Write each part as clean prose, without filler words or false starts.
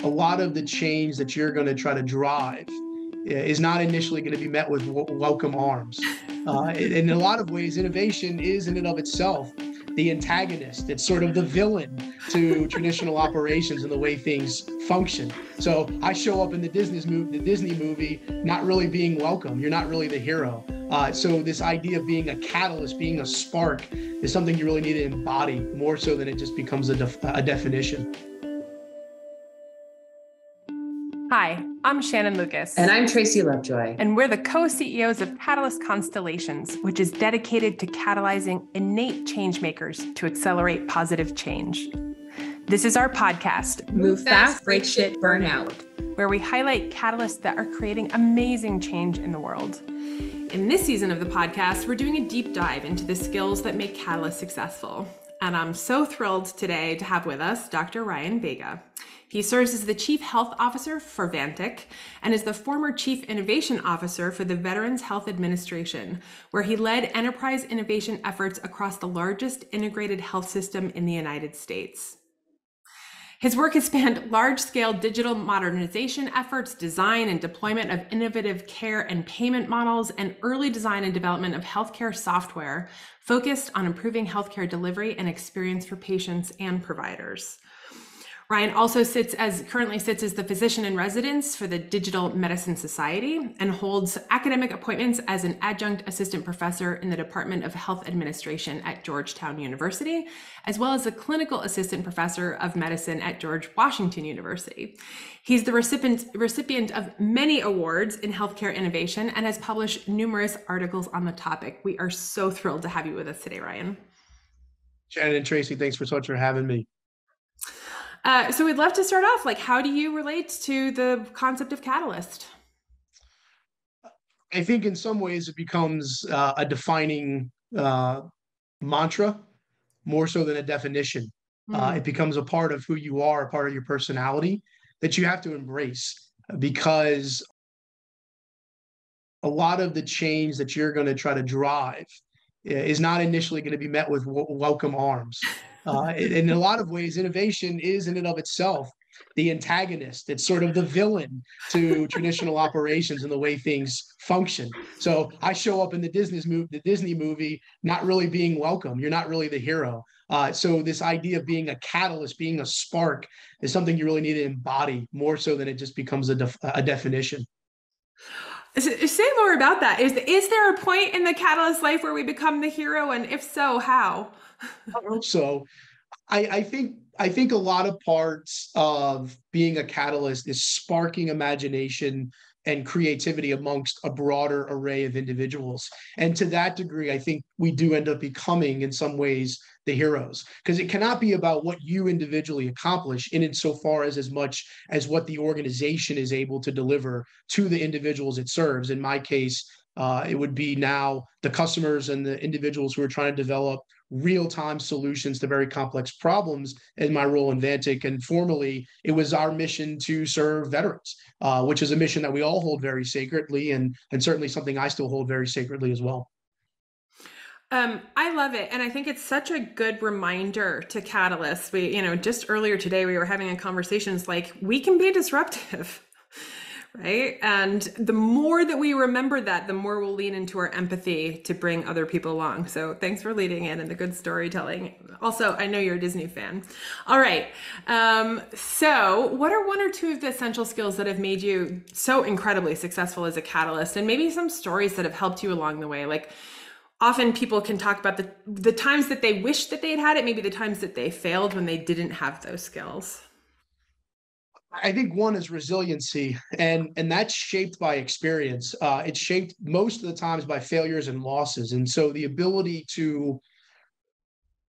a lot of the change that you're going to try to drive is not initially going to be met with welcome arms. In a lot of ways, innovation is in and of itself the antagonist. It's sort of the villain to traditional operations and the way things function. So I show up in the Disney movie, not really being welcome. You're not really the hero. So this idea of being a catalyst, being a spark, is something you really need to embody more so than it just becomes a definition. Hi, I'm Shannon Lucas. And I'm Tracy Lovejoy. And we're the co-CEOs of Catalyst Constellations, which is dedicated to catalyzing innate change makers to accelerate positive change. This is our podcast, Move Fast, Break Shit, Burn Out, where we highlight catalysts that are creating amazing change in the world. In this season of the podcast, we're doing a deep dive into the skills that make catalysts successful. And I'm so thrilled today to have with us Dr. Ryan Vega. He serves as the Chief Health Officer for Vantiq and is the former Chief Innovation Officer for the Veterans Health Administration, where he led enterprise innovation efforts across the largest integrated health system in the United States. His work has spanned large-scale digital modernization efforts, design and deployment of innovative care and payment models, and early design and development of healthcare software focused on improving healthcare delivery and experience for patients and providers. Ryan also currently sits as the physician in residence for the Digital Medicine Society and holds academic appointments as an adjunct assistant professor in the Department of Health Administration at Georgetown University, as well as a clinical assistant professor of medicine at George Washington University. He's the recipient of many awards in healthcare innovation and has published numerous articles on the topic. We are so thrilled to have you with us today, Ryan. Shannon and Tracy, thanks so much for having me. So we'd love to start off, how do you relate to the concept of catalyst? I think in some ways it becomes a defining mantra more so than a definition. It becomes a part of who you are, a part of your personality that you have to embrace, because a lot of the change that you're going to try to drive is not initially going to be met with welcome arms. In a lot of ways, innovation is in and of itself the antagonist. It's sort of the villain to traditional operations and the way things function. So I show up in the Disney movie, not really being welcome. You're not really the hero. So this idea of being a catalyst, being a spark, is something you really need to embody more so than it just becomes a definition. Say more about that. Is there a point in the catalyst life where we become the hero? And if so, how? So I think a lot of parts of being a catalyst is sparking imagination and creativity amongst a broader array of individuals. And to that degree, I think we do end up becoming, in some ways, the heroes, because it cannot be about what you individually accomplish in insofar as much as what the organization is able to deliver to the individuals it serves. In my case, it would be now the customers and the individuals who are trying to develop real-time solutions to very complex problems in my role in Vantiq. And formerly, it was our mission to serve veterans, which is a mission that we all hold very sacredly, and certainly something I still hold very sacredly as well. I love it. And I think it's such a good reminder to catalysts. Just earlier today, we were having a conversation. It's like, we can be disruptive. Right. And the more that we remember that, the more we'll lean into our empathy to bring other people along. So thanks for leading in and the good storytelling. Also, I know you're a Disney fan. All right. So what are one or two of the essential skills that have made you so incredibly successful as a catalyst, and maybe some stories that have helped you along the way? Often people can talk about the times that they wish that they had it, maybe the times that they failed when they didn't have those skills. I think one is resiliency, and that's shaped by experience. It's shaped most of the times by failures and losses. And so the ability to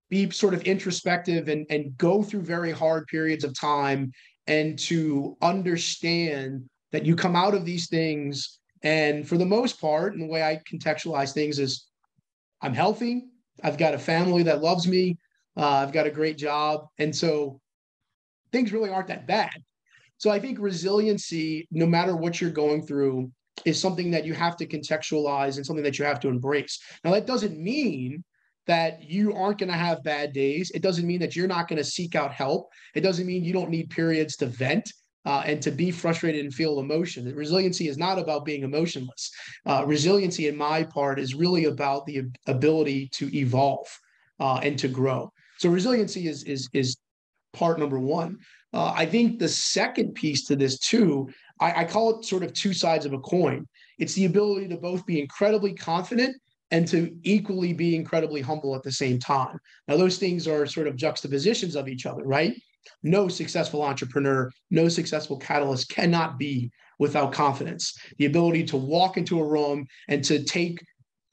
be sort of introspective and go through very hard periods of time, and to understand that you come out of these things, and for the most part, and the way I contextualize things is, I'm healthy, I've got a family that loves me, I've got a great job, and so things really aren't that bad. So I think resiliency, no matter what you're going through, is something that you have to contextualize and something that you have to embrace. Now, that doesn't mean that you aren't going to have bad days. It doesn't mean that you're not going to seek out help. It doesn't mean you don't need periods to vent. and to be frustrated and feel emotion. Resiliency is not about being emotionless. Resiliency, in my part, is really about the ability to evolve and to grow. So resiliency is part number one. I think the second piece to this too, I call it sort of two sides of a coin. It's the ability to both be incredibly confident and to equally be incredibly humble at the same time. Now, those things are sort of juxtapositions of each other, right? No successful entrepreneur, no successful catalyst cannot be without confidence. The ability to walk into a room and to take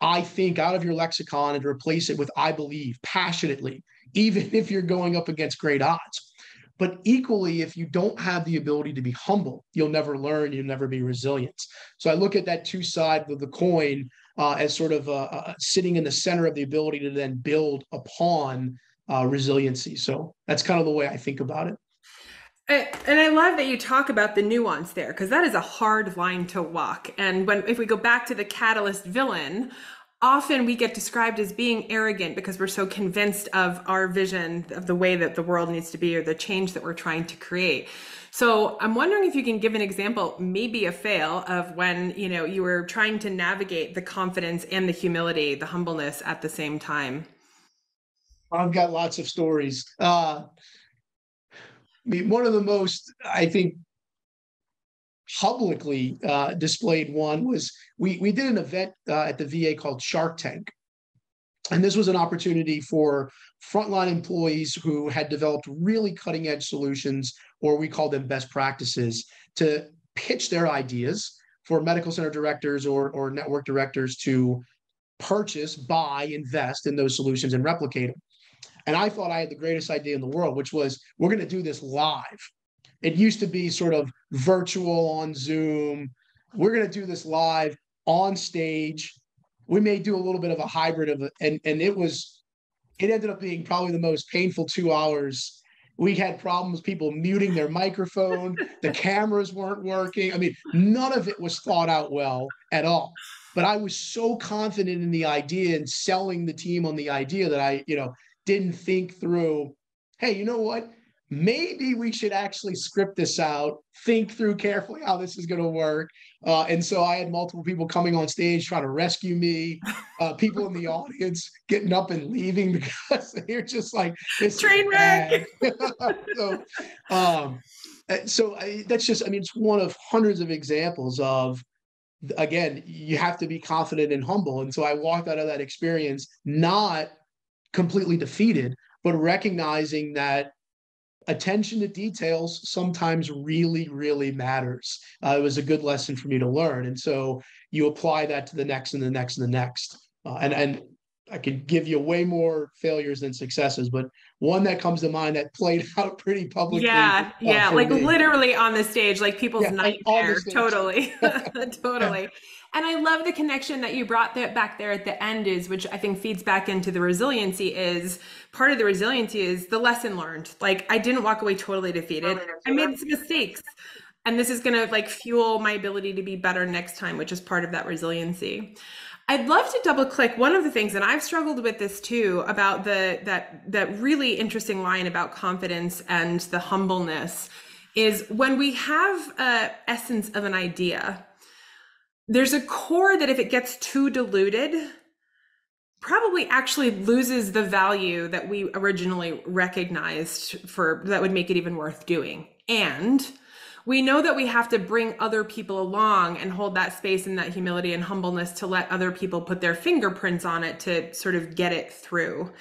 I think out of your lexicon and replace it with I believe passionately, even if you're going up against great odds. But equally, if you don't have the ability to be humble, you'll never learn, you'll never be resilient. So I look at that two sides of the coin as sort of sitting in the center of the ability to then build upon resiliency. So that's kind of the way I think about it. And I love that you talk about the nuance there, because that is a hard line to walk. And if we go back to the catalyst villain, often we get described as being arrogant because we're so convinced of our vision of the way that the world needs to be or the change that we're trying to create. So I'm wondering if you can give an example, maybe a fail, of when you were trying to navigate the confidence and the humility, the humbleness at the same time. I've got lots of stories. One of the most, I think, publicly displayed one was we did an event at the VA called Shark Tank. And this was an opportunity for frontline employees who had developed really cutting edge solutions, or we call them best practices, to pitch their ideas for medical center directors or network directors to purchase, buy, invest in those solutions and replicate them. And I thought I had the greatest idea in the world, which was we're going to do this live. It used to be sort of virtual on Zoom. We're going to do this live on stage. We may do a little bit of a hybrid of it. And it ended up being probably the most painful 2 hours. We had problems, people muting their microphone. The cameras weren't working. I mean, none of it was thought out well at all. But I was so confident in the idea and selling the team on the idea that I, didn't think through, hey, you know what? Maybe we should actually script this out, think through carefully how this is going to work. And so I had multiple people coming on stage trying to rescue me, people in the audience getting up and leaving because they're just like, this train wreck. That's just, it's one of hundreds of examples of, again, you have to be confident and humble. And so I walked out of that experience not completely defeated, but recognizing that attention to details sometimes really, really matters. It was a good lesson for me to learn. And so you apply that to the next and the next and the next. And I could give you way more failures than successes, but one that comes to mind that played out pretty publicly. Yeah, like me. Literally on the stage, like people's nightmare. Totally, totally. And I love the connection that you brought back there at the end, which I think feeds back into the resiliency. Is part of the resiliency is the lesson learned. Like, I didn't walk away totally defeated. I made some mistakes, and this is going to fuel my ability to be better next time, which is part of that resiliency. I'd love to double click. One of the things, and I've struggled with this too, about that really interesting line about confidence and the humbleness, is when we have an essence of an idea, there's a core that if it gets too diluted, probably actually loses the value that we originally recognized that would make it even worth doing. And we know that we have to bring other people along and hold that space and that humility and humbleness to let other people put their fingerprints on it to sort of get it through.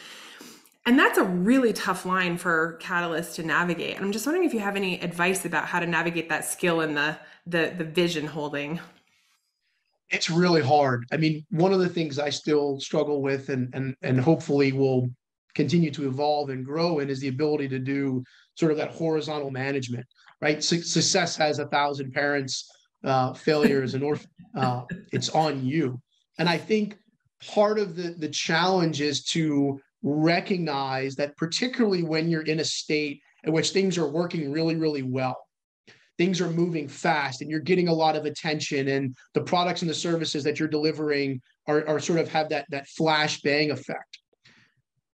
And that's a really tough line for catalysts to navigate. And I'm just wondering if you have any advice about how to navigate that skill and the vision holding. It's really hard. One of the things I still struggle with and hopefully will continue to evolve and grow in is the ability to do sort of that horizontal management, right? Success has 1,000 parents, failure is an orphan. It's on you. And I think part of the challenge is to recognize that, particularly when you're in a state in which things are working really, really well, things are moving fast and you're getting a lot of attention, and the products and the services that you're delivering are sort of have that flash bang effect,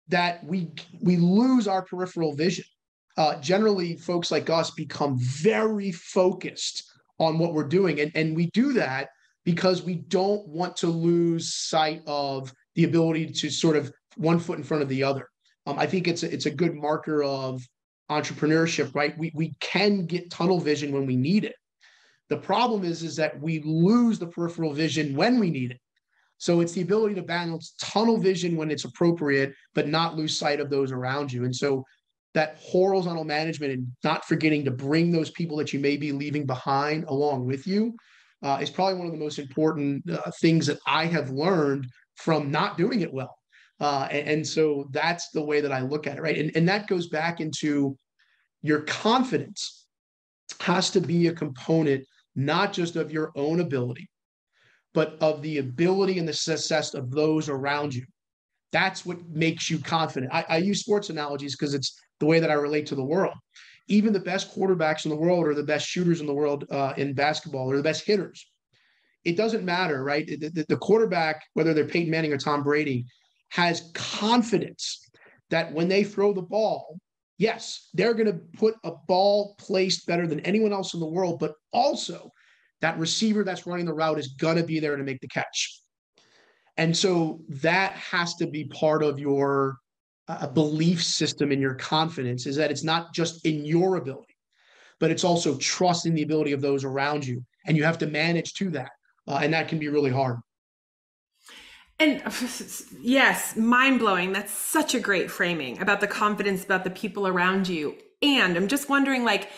that we lose our peripheral vision. generally folks like us become very focused on what we're doing. And we do that because we don't want to lose sight of the ability to sort of one foot in front of the other. I think it's a good marker of entrepreneurship, right? We can get tunnel vision when we need it. The problem is that we lose the peripheral vision when we need it. So it's the ability to balance tunnel vision when it's appropriate, but not lose sight of those around you. And so that horizontal management and not forgetting to bring those people that you may be leaving behind along with you is probably one of the most important things that I have learned from not doing it well. And so that's the way that I look at it, right? And that goes back into your confidence has to be a component, not just of your own ability, but of the ability and the success of those around you. That's what makes you confident. I use sports analogies because it's the way that I relate to the world. Even the best quarterbacks in the world or the best shooters in the world in basketball or the best hitters. It doesn't matter, right? The quarterback, whether they're Peyton Manning or Tom Brady, has confidence that when they throw the ball, yes, they're going to put a ball placed better than anyone else in the world, but also that receiver that's running the route is going to be there to make the catch. And so that has to be part of your belief system and your confidence, is that it's not just in your ability, but it's also trusting the ability of those around you. And you have to manage to that. And that can be really hard. And yes, mind-blowing. That's such a great framing about the confidence about the people around you. And I'm just wondering, like,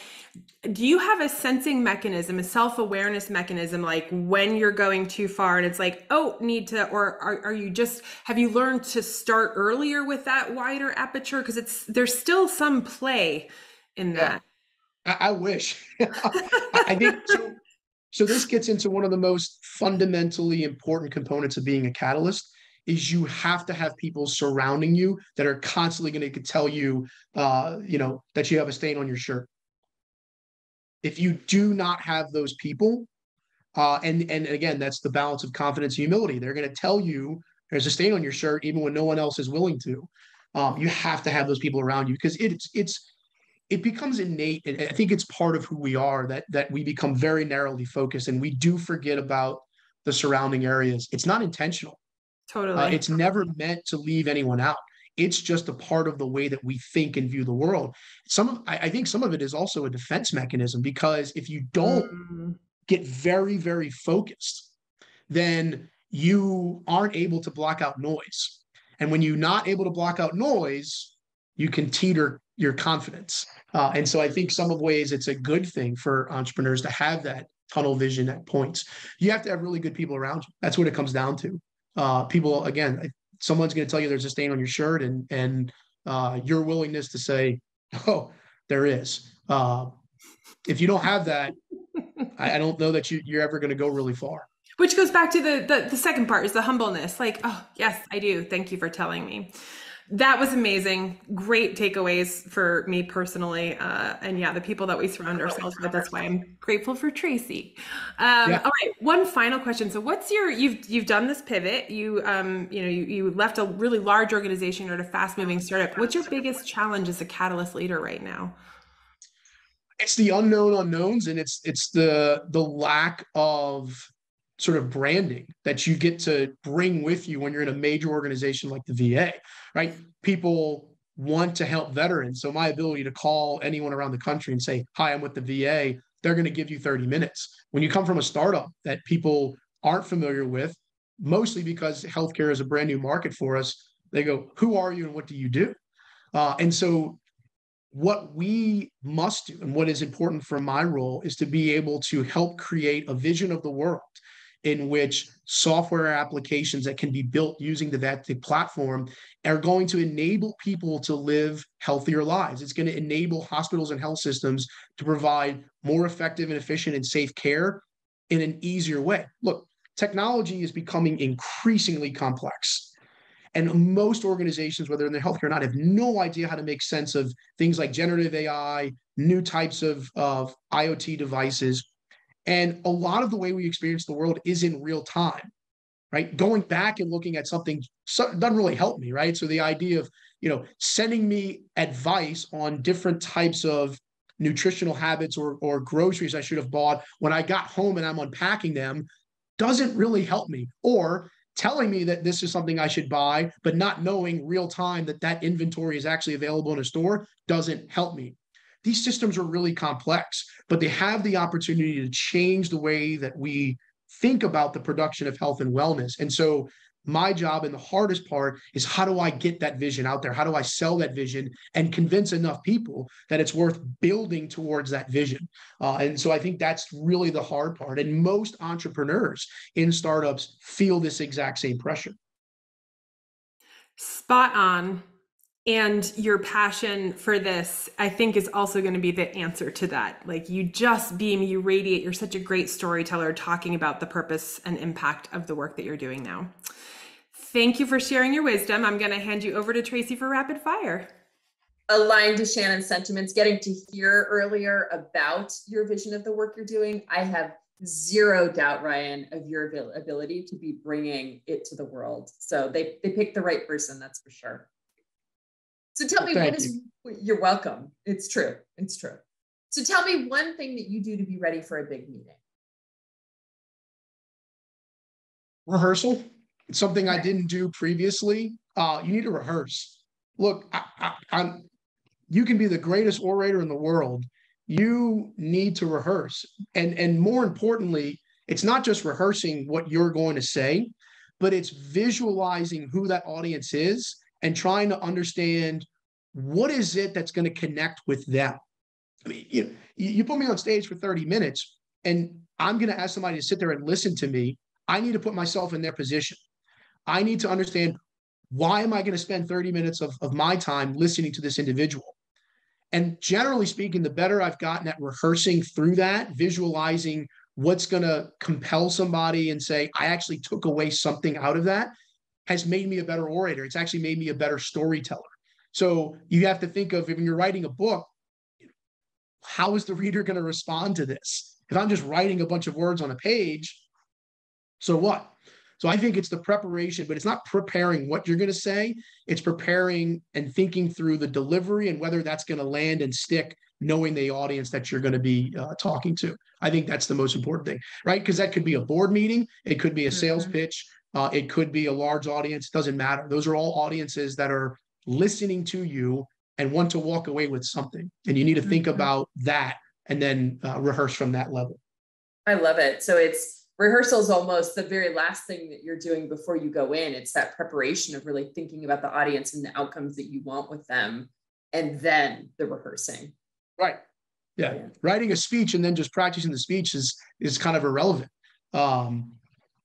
do you have a sensing mechanism, a self-awareness mechanism, like when you're going too far and it's like, oh, need to, or are you just, have you learned to start earlier with that wider aperture? Because there's still some play in that. Yeah, I wish. I think so. So this gets into one of the most fundamentally important components of being a catalyst is you have to have people surrounding you that are constantly going to tell you, that you have a stain on your shirt. If you do not have those people, and again, that's the balance of confidence and humility. They're going to tell you there's a stain on your shirt, even when no one else is willing to. You have to have those people around you because it becomes innate. And I think it's part of who we are that we become very narrowly focused and we do forget about the surrounding areas. It's not intentional. Totally. It's never meant to leave anyone out. It's just a part of the way that we think and view the world. I think some of it is also a defense mechanism, because if you don't get very, very focused, then you aren't able to block out noise. And when you're not able to block out noise, you can teeter your confidence. And so I think some of ways it's a good thing for entrepreneurs to have that tunnel vision at points. You have to have really good people around you. That's what it comes down to. People, again, someone's going to tell you there's a stain on your shirt, and your willingness to say, oh, there is. If you don't have that, I don't know that you're ever going to go really far. Which goes back to the second part, is the humbleness. Like, oh, yes, I do. Thank you for telling me. That was amazing. Great takeaways for me personally. And yeah, the people that we surround ourselves with, that's why I'm grateful for Tracy. All right. One final question. So what's you've done this pivot, you left a really large organization or a fast moving startup. What's your biggest challenge as a catalyst leader right now? It's the unknown unknowns, and it's the lack of sort of branding that you get to bring with you when you're in a major organization like the VA, right? People want to help veterans. So my ability to call anyone around the country and say, hi, I'm with the VA, they're going to give you 30 minutes. When you come from a startup that people aren't familiar with, mostly because healthcare is a brand new market for us, they go, who are you and what do you do? And so what we must do, and what is important for my role, is to be able to help create a vision of the world in which software applications that can be built using the Vantiq platform are going to enable people to live healthier lives. It's going to enable hospitals and health systems to provide more effective and efficient and safe care in an easier way. Look, technology is becoming increasingly complex. And most organizations, whether in the healthcare or not, have no idea how to make sense of things like generative AI, new types of IoT devices. And a lot of the way we experience the world is in real time, right? Going back and looking at something doesn't really help me, right? So the idea of, sending me advice on different types of nutritional habits or groceries I should have bought when I got home and I'm unpacking them doesn't really help me. Or telling me that this is something I should buy, but not knowing real time that inventory is actually available in a store doesn't help me. These systems are really complex, but they have the opportunity to change the way that we think about the production of health and wellness. And so my job and the hardest part is, how do I get that vision out there? How do I sell that vision and convince enough people that it's worth building towards that vision? And so I think that's really the hard part. And most entrepreneurs in startups feel this exact same pressure. Spot on. And your passion for this, I think, is also going to be the answer to that. Like, you just beam, you radiate. You're such a great storyteller talking about the purpose and impact of the work that you're doing now. Thank you for sharing your wisdom. I'm going to hand you over to Tracy for rapid fire. Aligned to Shannon's sentiments, getting to hear earlier about your vision of the work you're doing, I have zero doubt, Ryan, of your ability to be bringing it to the world. So they picked the right person, that's for sure. So tell me, you're welcome. It's true. It's true. So tell me one thing that you do to be ready for a big meeting. Rehearsal. It's something I didn't do previously. You need to rehearse. Look, you can be the greatest orator in the world. You need to rehearse. And more importantly, it's not just rehearsing what you're going to say, but it's visualizing who that audience is and trying to understand what is it that's going to connect with them. I mean, you put me on stage for 30 minutes and I'm going to ask somebody to sit there and listen to me. I need to put myself in their position. I need to understand, why am I going to spend 30 minutes of my time listening to this individual? And generally speaking, the better I've gotten at rehearsing through that, visualizing what's going to compel somebody and say, I actually took away something out of that, has made me a better orator. It's actually made me a better storyteller. So you have to think of, when you're writing a book, how is the reader going to respond to this? If I'm just writing a bunch of words on a page, so what? So I think it's the preparation, but it's not preparing what you're going to say. It's preparing and thinking through the delivery and whether that's going to land and stick, knowing the audience that you're going to be talking to. I think that's the most important thing, right? Because that could be a board meeting. It could be a sales pitch. It could be a large audience. It doesn't matter. Those are all audiences that are listening to you and want to walk away with something. And you need to think about that and then rehearse from that level. I love it. So rehearsal is almost the very last thing that you're doing before you go in. It's that preparation of really thinking about the audience and the outcomes that you want with them, and then the rehearsing. Right. Yeah. Writing a speech and then just practicing the speech is kind of irrelevant,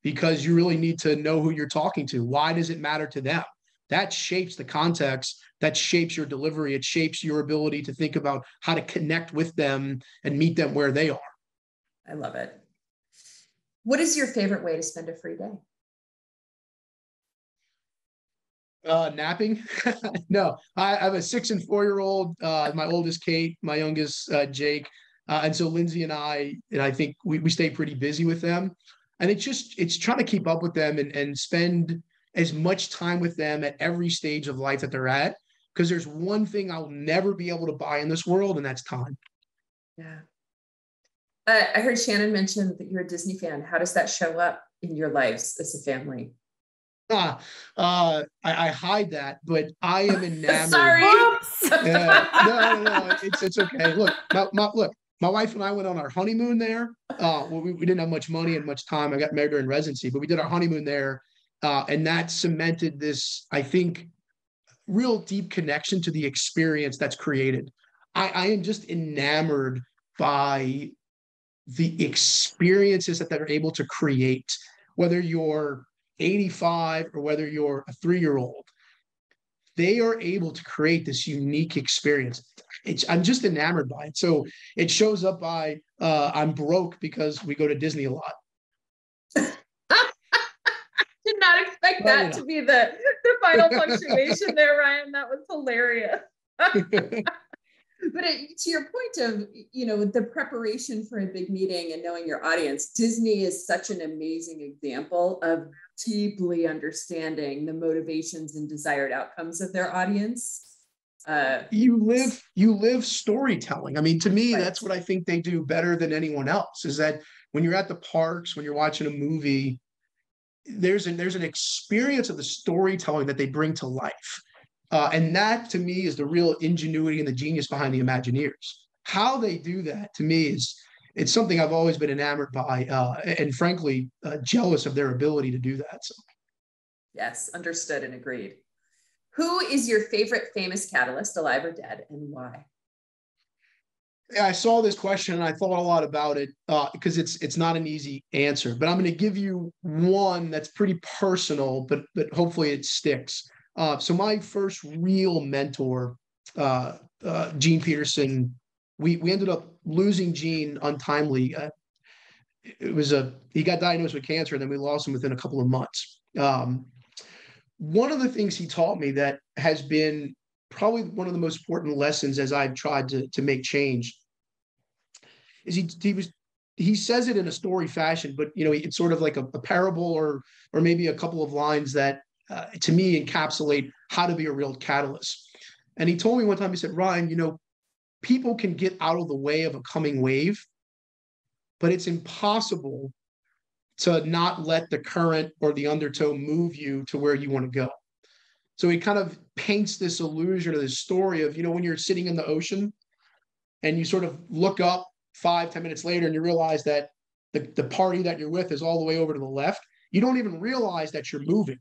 because you really need to know who you're talking to. Why does it matter to them? That shapes the context. That shapes your delivery. It shapes your ability to think about how to connect with them and meet them where they are. I love it. What is your favorite way to spend a free day? Napping. No, I have a 6 and 4-year-old. My oldest, Kate, my youngest, Jake. And so Lindsay and I think we stay pretty busy with them. And it's trying to keep up with them and spend as much time with them at every stage of life that they're at. Because there's one thing I'll never be able to buy in this world, and that's time. Yeah. I heard Shannon mention that you're a Disney fan. How does that show up in your lives as a family? I hide that, but I am enamored. Sorry. No. It's okay. Look, my wife and I went on our honeymoon there. We didn't have much money and much time. I got married during residency, but we did our honeymoon there. And that cemented this, I think, real deep connection to the experience that's created. I am just enamored by the experiences that they're able to create, whether you're 85 or whether you're a 3-year-old. They are able to create this unique experience. I'm just enamored by it. So it shows up by I'm broke because we go to Disney a lot. Did not expect that to be the final punctuation there, Ryan. That was hilarious. But to your point of, the preparation for a big meeting and knowing your audience, Disney is such an amazing example of deeply understanding the motivations and desired outcomes of their audience. You live storytelling. I mean, to me, right. That's what I think they do better than anyone else, is that when you're at the parks, when you're watching a movie, there's an experience of the storytelling that they bring to life. And that to me is the real ingenuity and the genius behind the Imagineers. How they do that to me it's something I've always been enamored by, and frankly, jealous of their ability to do that. So. Yes, understood and agreed. Who is your favorite famous catalyst, alive or dead, and why? Yeah, I saw this question and I thought a lot about it, because it's not an easy answer. But I'm going to give you one that's pretty personal, but hopefully it sticks. So my first real mentor, Gene Peterson, we ended up losing Gene untimely. He got diagnosed with cancer, and then we lost him within a couple of months. One of the things he taught me that has been probably one of the most important lessons as I've tried to make change is he says it in a story fashion, but it's sort of like a parable or maybe a couple of lines that to me encapsulate how to be a real catalyst. And he told me one time, he said, Ryan, people can get out of the way of a coming wave, but it's impossible to not let the current or the undertow move you to where you want to go. So he kind of paints this illusion or this story of, when you're sitting in the ocean and you sort of look up 5-10 minutes later and you realize that the party that you're with is all the way over to the left, you don't even realize that you're moving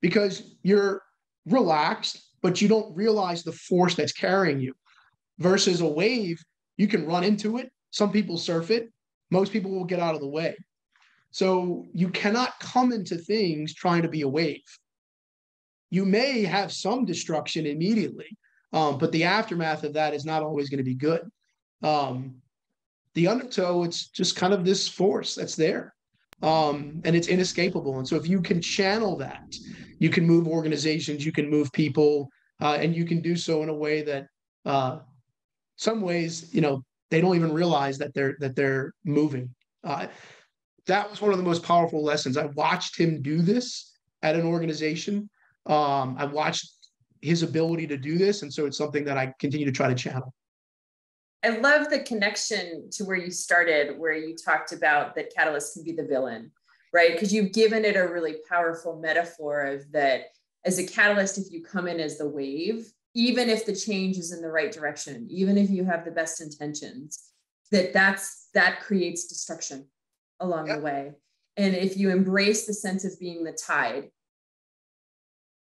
because you're relaxed, but you don't realize the force that's carrying you. Versus a wave, you can run into it. Some people surf it. Most people will get out of the way. So you cannot come into things trying to be a wave. You may have some destruction immediately, but the aftermath of that is not always going to be good. The undertow, it's just kind of this force that's there, and it's inescapable. And so if you can channel that, you can move organizations, you can move people, and you can do so in a way that some ways, they don't even realize that they're moving. That was one of the most powerful lessons. I watched him do this at an organization. I watched his ability to do this. And so it's something that I continue to try to channel. I love the connection to where you started, where you talked about that catalyst can be the villain, right? Because you've given it a really powerful metaphor of that as a catalyst, if you come in as the wave, even if the change is in the right direction, even if you have the best intentions, that creates destruction along the way. And if you embrace the sense of being the tide,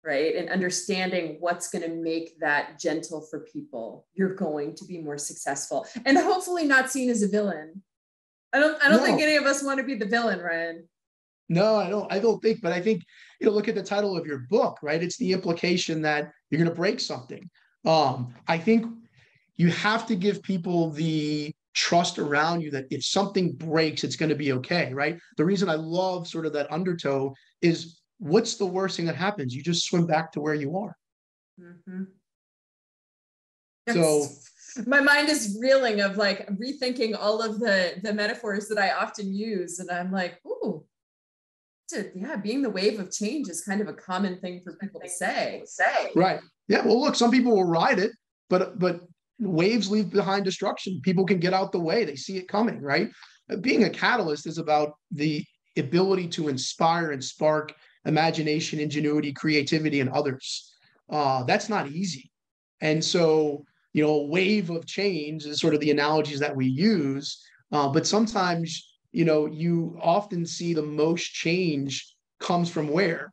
right, and understanding what's going to make that gentle for people, you're going to be more successful and hopefully not seen as a villain. I don't think any of us want to be the villain, Ryan. No, I don't think, but I think, look at the title of your book, right? It's the implication that you're going to break something. I think you have to give people the trust around you that if something breaks, it's going to be okay, right? The reason I love sort of that undertow is, what's the worst thing that happens? You just swim back to where you are. Mm-hmm. So my mind is reeling of like rethinking all of the metaphors that I often use. And I'm like, ooh, being the wave of change is kind of a common thing for people to say. Right. Yeah. Well, look, some people will ride it, but waves leave behind destruction. People can get out the way. They see it coming, right? Being a catalyst is about the ability to inspire and spark imagination, ingenuity, creativity in others. That's not easy. And so, a wave of change is sort of the analogies that we use. But sometimes, you often see the most change comes from where?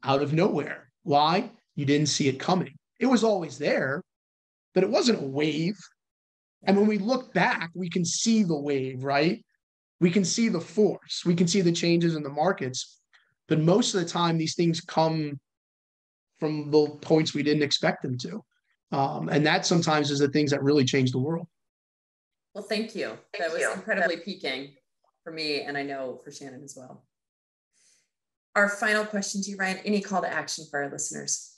Out of nowhere. Why? You didn't see it coming. It was always there, but it wasn't a wave. And when we look back, we can see the wave, right? We can see the force. We can see the changes in the markets. But most of the time, these things come from the points we didn't expect them to. And that sometimes is the things that really change the world. Well, thank you. That was incredibly piquing for me, and I know for Shannon as well. Our final question to you, Ryan, any call to action for our listeners?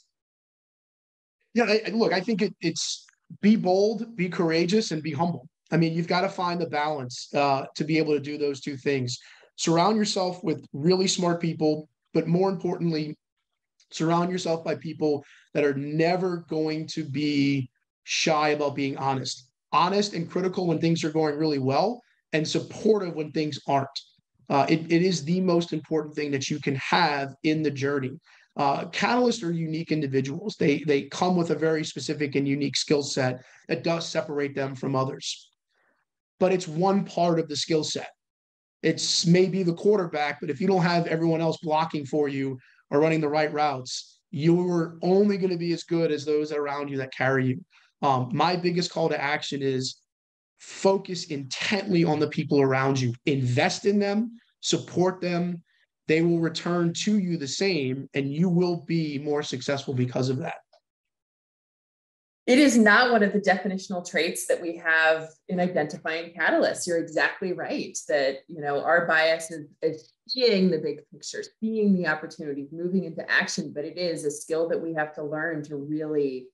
Yeah, look, I think it's be bold, be courageous, and be humble. I mean, you've got to find the balance to be able to do those two things. Surround yourself with really smart people, but more importantly, surround yourself by people that are never going to be shy about being honest and critical when things are going really well, and supportive when things aren't. It is the most important thing that you can have in the journey. Catalysts are unique individuals. They come with a very specific and unique skill set that does separate them from others. But it's one part of the skill set. It's maybe the quarterback, but if you don't have everyone else blocking for you or running the right routes, you're only going to be as good as those around you that carry you. My biggest call to action is focus intently on the people around you, invest in them, support them. They will return to you the same, and you will be more successful because of that. It is not one of the definitional traits that we have in identifying catalysts. You're exactly right that, our bias is seeing the big picture, seeing the opportunities, moving into action, but it is a skill that we have to learn to really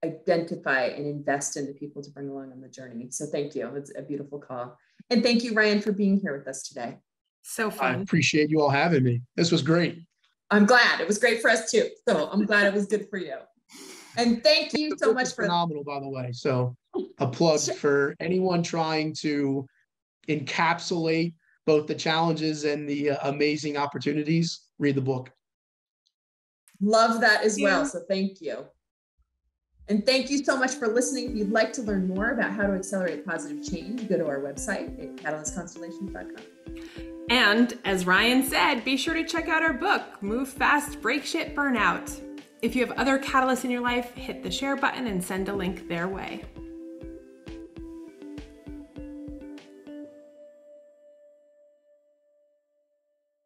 identify and invest in the people to bring along on the journey. So thank you. It's a beautiful call. And thank you, Ryan, for being here with us today. So fun. I appreciate you all having me. This was great. I'm glad. It was great for us too. So I'm glad it was good for you. And thank you so much for phenomenal, by the way. So a plug for anyone trying to encapsulate both the challenges and the amazing opportunities. Read the book. Love that as well. So thank you. And thank you so much for listening. If you'd like to learn more about how to accelerate positive change, go to our website at catalystconstellations.com. And as Ryan said, be sure to check out our book, Move Fast, Break Shit, Burnout. If you have other catalysts in your life, hit the share button and send a link their way.